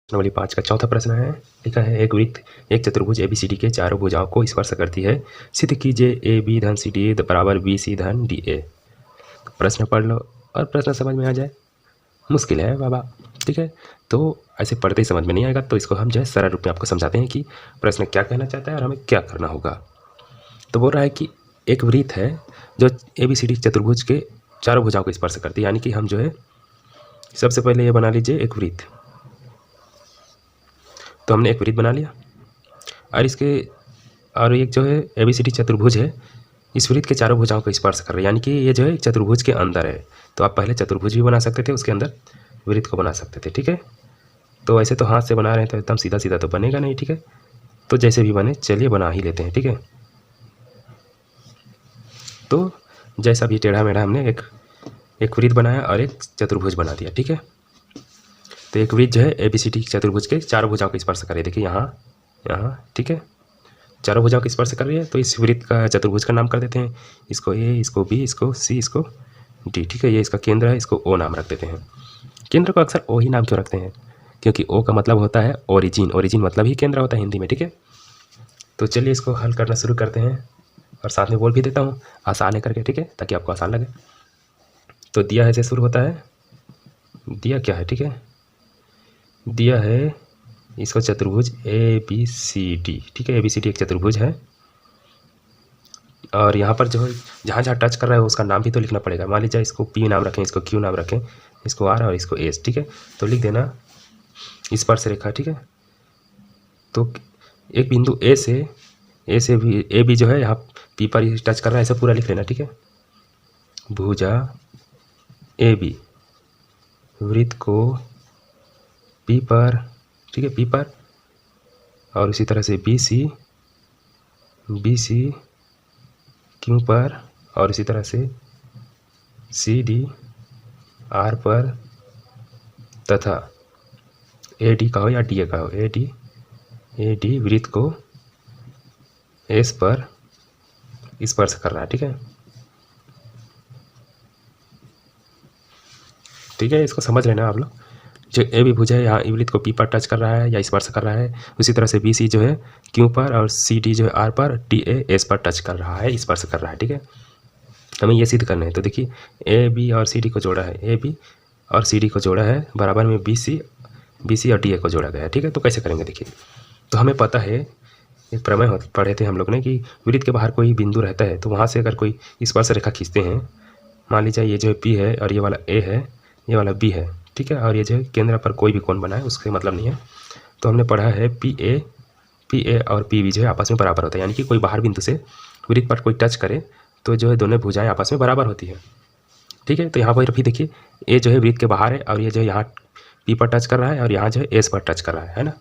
प्रश्नावली 5 का चौथा प्रश्न है। लिखा है एक वृत्त एक चतुर्भुज ABCD के चारों भुजाओं को स्पर्श करती है। सिद्ध कीजिए AB धन CD बराबर BC धन DA। प्रश्न पढ़ लो और प्रश्न समझ में आ जाए। मुश्किल है बाबा, ठीक है। तो ऐसे पढ़ते ही समझ में नहीं आएगा, तो इसको हम जो है सरल रूप में आपको समझाते हैं कि प्रश्न क्या कहना चाहता है और हमें क्या करना होगा। तो बोल रहा है कि एक वृत्त है जो ABCD चतुर्भुज के चारों भुजाओं को स्पर्श करती है। यानी कि हम जो है सबसे पहले ये बना लीजिए एक वृत्त। तो हमने एक वृत्त बना लिया और एक जो है ABCD चतुर्भुज है, इस वृत्त के चारों भुजाओं को स्पर्श कर रहा है। यानी कि ये जो है चतुर्भुज के अंदर है। तो आप पहले चतुर्भुज भी बना सकते थे, उसके अंदर वृत्त को बना सकते थे, ठीक है। तो ऐसे तो हाथ से बना रहे हैं तो एकदम सीधा सीधा तो बनेगा नहीं, ठीक है। तो जैसे भी बने चलिए बना ही लेते हैं, ठीक है। तो जैसा भी टेढ़ा मेढ़ा हमने एक वृत्त बनाया और एक चतुर्भुज बना दिया, ठीक है। तो एक वृत्त जो है ABCD चतुर्भुज के चारों भुजाओं को स्पर्श कर रही है। देखिए यहाँ, ठीक है, चारों भुजाओं को स्पर्श कर रही है। तो इस वृत्त का चतुर्भुज का नाम कर देते हैं, इसको A, इसको B, इसको C, इसको D, ठीक है। ये इसका केंद्र है, इसको O नाम रख देते हैं। केंद्र को अक्सर O ही नाम क्यों रखते हैं? क्योंकि O का मतलब होता है ओरिजिन, ओरिजिन मतलब ही केंद्र होता है हिंदी में, ठीक है। तो चलिए इसको हल करना शुरू करते हैं और साथ में बोल भी देता हूँ आसान है करके, ठीक है, ताकि आपको आसान लगे। तो दिया है से शुरू होता है, दिया क्या है, ठीक है, दिया है इसको चतुर्भुज ABCD, ठीक है। ABCD एक चतुर्भुज है और यहाँ पर जो है जहाँ जहाँ टच कर रहा है उसका नाम भी तो लिखना पड़ेगा। मान लीजिए इसको P नाम रखें, इसको Q नाम रखें, इसको R और इसको S, ठीक है। तो लिख देना स्पर्श रेखा, ठीक है। तो एक बिंदु A से भी AB जो है यहाँ P पर टच कर रहा है, ऐसा पूरा लिख लेना, ठीक है। भुजा AB वृत्त को P पर, ठीक है, P पर, और इसी तरह से BC Q पर, और इसी तरह से CD R पर, तथा AD का हो या DA का हो, AD वृत्त को S पर स्पर्श कर रहा है, ठीक है। ठीक है, इसको समझ लेना आप लोग। जो AB भुज है यहाँ वृत्त को P पर टच कर रहा है या स्पर्श कर रहा है, उसी तरह से BC जो है Q पर, और CD जो है R पर, DA S पर टच कर रहा है, स्पर्श कर रहा है, ठीक है। हमें ये सिद्ध करना है। तो देखिए AB और CD को जोड़ा है, AB और CD को जोड़ा है, बराबर में BC और DA को जोड़ा गया है, ठीक है। तो कैसे करेंगे देखिए। तो हमें पता है, एक प्रमेय पढ़े थे हम लोग ने कि वृत्त के बाहर कोई बिंदु रहता है तो वहाँ से अगर कोई स्पर्श रेखा खींचते हैं, मान लीजिए ये जो है P है और ये वाला A है, ये वाला B है, ठीक है, और ये जो है केंद्र पर कोई भी कोण बना है उसके मतलब नहीं है। तो हमने पढ़ा है PA और PB जो है आपस में बराबर होता है। यानी कि कोई बाहर बिंदु से वृत्त पर कोई टच करे तो जो है दोनों भुजाएं आपस में बराबर होती है, ठीक है। तो यहाँ पर भी देखिए A जो है वृत्त के बाहर है और ये जो है यहाँ P पर टच कर रहा है और यहाँ जो है S पर टच कर रहा है ना।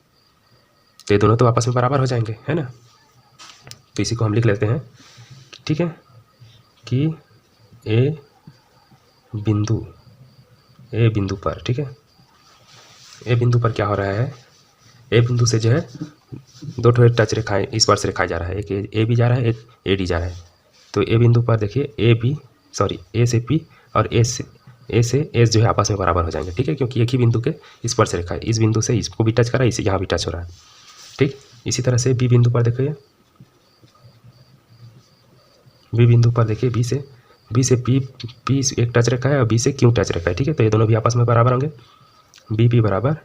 तो ये दोनों तो आपस में बराबर हो जाएंगे, है ना। तो इसी को हम लिख लेते हैं, ठीक है, कि A बिंदु पर, ठीक है, A बिंदु पर क्या हो रहा है, A बिंदु से जो है दो ठो टच रेखाएं, स्पर्श रेखाएं जा रहा है, एक AB जा रहा है, एक AD जा रहा है। तो A बिंदु पर देखिए A से P और A से S जो है आपस में बराबर हो जाएंगे, ठीक है, क्योंकि एक ही बिंदु के स्पर्श रेखा है। इस बिंदु से इसको भी टच कर रहा है, इसे यहाँ भी टच हो रहा है, ठीक। इसी तरह से B बिंदु पर देखिए, B बिंदु पर देखिए B से P एक टच रखा है और B से Q टच रखा है, ठीक है। तो ये दोनों भी आपस में बराबर होंगे, BP बराबर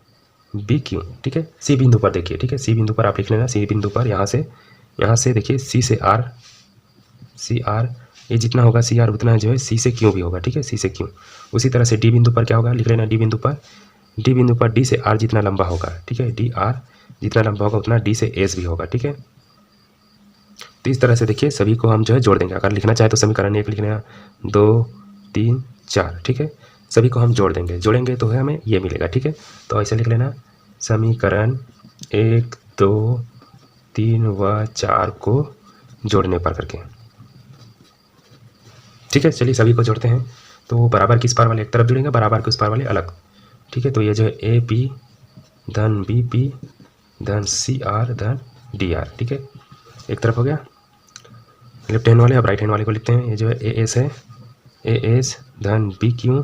BQ, ठीक है। C बिंदु पर देखिए, ठीक है, C बिंदु पर आप लिख लेना, C बिंदु पर यहाँ से देखिए C से R ये जितना होगा CR उतना जो है C से Q भी होगा, ठीक है, C से Q। उसी तरह से D बिंदु पर क्या होगा, लिख लेना, D बिंदु पर D से R जितना लंबा होगा, ठीक है, DR जितना लंबा होगा उतना D से S भी होगा, ठीक है। तो इस तरह से देखिए सभी को हम जो है जोड़ देंगे। अगर लिखना चाहे तो समीकरण 1 लिख लेना, 2 3 4, ठीक है। सभी को हम जोड़ेंगे तो है हमें ये मिलेगा, ठीक है। तो ऐसे लिख लेना, समीकरण 1 2 3 व 4 को जोड़ने पर करके, ठीक है। चलिए सभी को जोड़ते हैं। तो बराबर की इस पार वाले एक तरफ जुड़ेंगे, बराबर के उस पार वाले अलग, ठीक है। तो ये जो है AB धन BP धन CR धन DR, ठीक है, एक तरफ हो गया। लेफ्ट हैंड वाले, अब राइट हैंड वाले को लिखते हैं। ये जो है AS है, AS धन BQ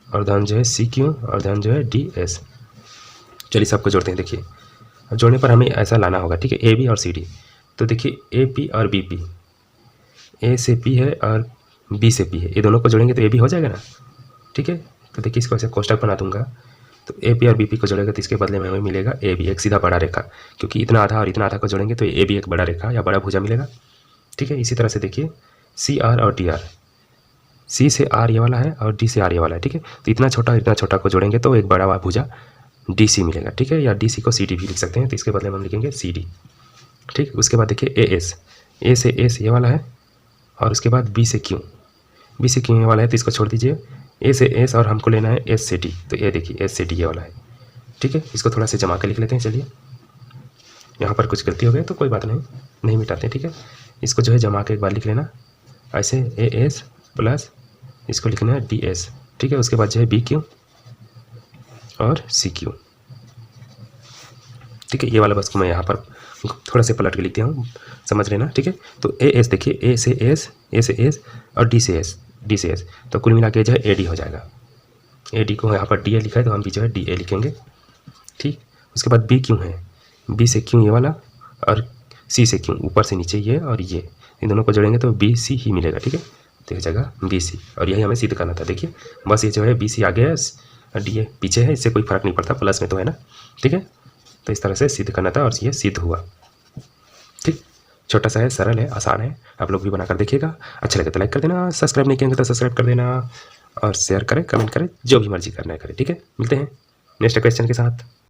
और धन जो है CQ और धन जो है DS, चलिए सबको जोड़ते हैं। देखिए अब जोड़ने पर हमें ऐसा लाना होगा, ठीक है, ए बी और सी डी। तो देखिए ए पी और बी पी, ए से पी है और बी से पी है, ये दोनों को जोड़ेंगे तो ए बी हो जाएगा ना, ठीक है। तो देखिए इसको ऐसे कोष्टक बना दूंगा, तो ए पी और बी पी को जोड़ेगा तो इसके बदले में हमें मिलेगा ए बी, एक सीधा बड़ा रेखा, क्योंकि इतना आधा और इतना आधा को जोड़ेंगे तो ए बी एक बड़ा रेखा या बड़ा भुजा मिलेगा, ठीक है। इसी तरह से देखिए सी आर और डी आर, सी से आर ये वाला है और डी से आर ये वाला है, ठीक है। तो इतना छोटा को जोड़ेंगे तो एक बड़ा भुजा डी सी मिलेगा, ठीक है, या डी सी को सी डी भी लिख सकते हैं, तो इसके बदले में हम लिखेंगे सी डी, ठीक। उसके बाद देखिए ए एस, ए से एस ये वाला है और उसके बाद बी से क्यू, बी से क्यू ये वाला है, तो इसको छोड़ दीजिए, ए से एस और हमको लेना है एस से डी, तो ये देखिए एस से डी ये वाला है, ठीक है। इसको थोड़ा सा जमा कर लिख लेते हैं। चलिए यहाँ पर कुछ गलती हो गई तो कोई बात नहीं मिटाते, ठीक है। इसको जो है जमा के एक बार लिख लेना ऐसे, ए एस प्लस इसको लिखना है डी एस, ठीक है। उसके बाद जो है बी क्यू और सी क्यू, ठीक है। ये वाला बस को मैं यहाँ पर थोड़ा से पलट के लिख दिया हूँ, समझ लेना, ठीक है। तो ए एस देखिए, ए से एस और डी से एस, तो कुल मिला के जो है ए डी हो जाएगा। ए डी को यहाँ पर डी ए लिखा है तो हम भी जो है डी ए लिखेंगे, ठीक। उसके बाद बी क्यू है, बी से क्यू ये वाला और सी से क्यू, ऊपर से नीचे ये और ये, इन दोनों को जोड़ेंगे तो बी सी ही मिलेगा, ठीक है। तो ये जगह बी सी, और यही हमें सिद्ध करना था। देखिए बस ये जो है बी सी आगे है और डी ए पीछे है, इससे कोई फर्क नहीं पड़ता, प्लस में तो है ना, ठीक है। तो इस तरह से सिद्ध करना था और ये सिद्ध हुआ, ठीक। छोटा सा है, सरल है, आसान है, आप लोग भी बनाकर देखिएगा। अच्छा लगे तो लाइक कर देना, सब्सक्राइब नहीं किया तो सब्सक्राइब कर देना और शेयर करें, कमेंट करें, जो भी मर्जी करना है करें, ठीक है। मिलते हैं नेक्स्ट क्वेश्चन के साथ।